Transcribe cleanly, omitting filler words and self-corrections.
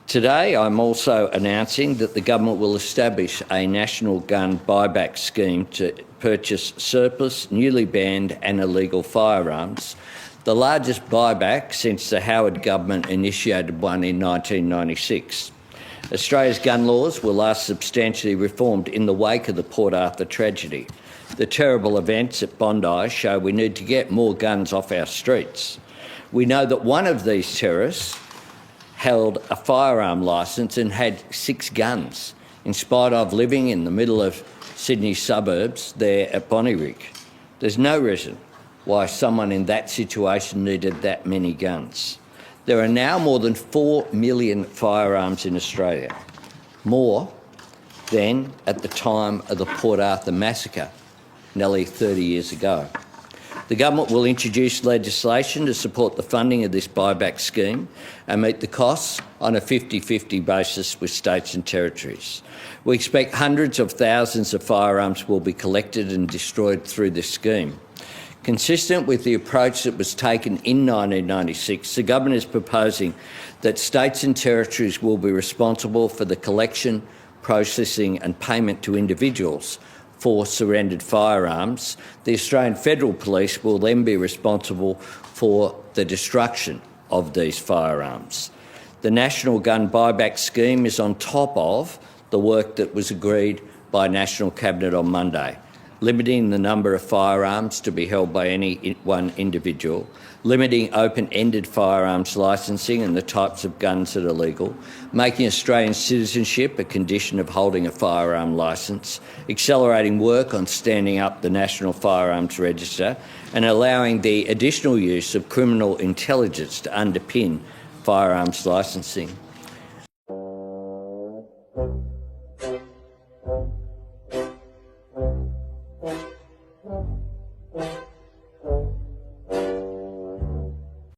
Today, I'm also announcing that the government will establish a national gun buyback scheme to purchase surplus, newly banned and illegal firearms, the largest buyback since the Howard government initiated one in 1996. Australia's gun laws were last substantially reformed in the wake of the Port Arthur tragedy. The terrible events at Bondi show we need to get more guns off our streets. We know that one of these terrorists held a firearm licence and had 6 guns, in spite of living in the middle of Sydney suburbs there at Bonnyrigg. There's no reason why someone in that situation needed that many guns. There are now more than 4 million firearms in Australia, more than at the time of the Port Arthur massacre, nearly 30 years ago. The government will introduce legislation to support the funding of this buyback scheme and meet the costs on a 50-50 basis with states and territories. We expect hundreds of thousands of firearms will be collected and destroyed through this scheme. Consistent with the approach that was taken in 1996, the government is proposing that states and territories will be responsible for the collection, processing and payment to individuals for surrendered firearms. The Australian Federal Police will then be responsible for the destruction of these firearms. The National Gun Buyback Scheme is on top of the work that was agreed by National Cabinet on Monday, limiting the number of firearms to be held by any one individual, limiting open-ended firearms licensing and the types of guns that are legal, making Australian citizenship a condition of holding a firearm licence, accelerating work on standing up the National Firearms Register and allowing the additional use of criminal intelligence to underpin firearms licensing.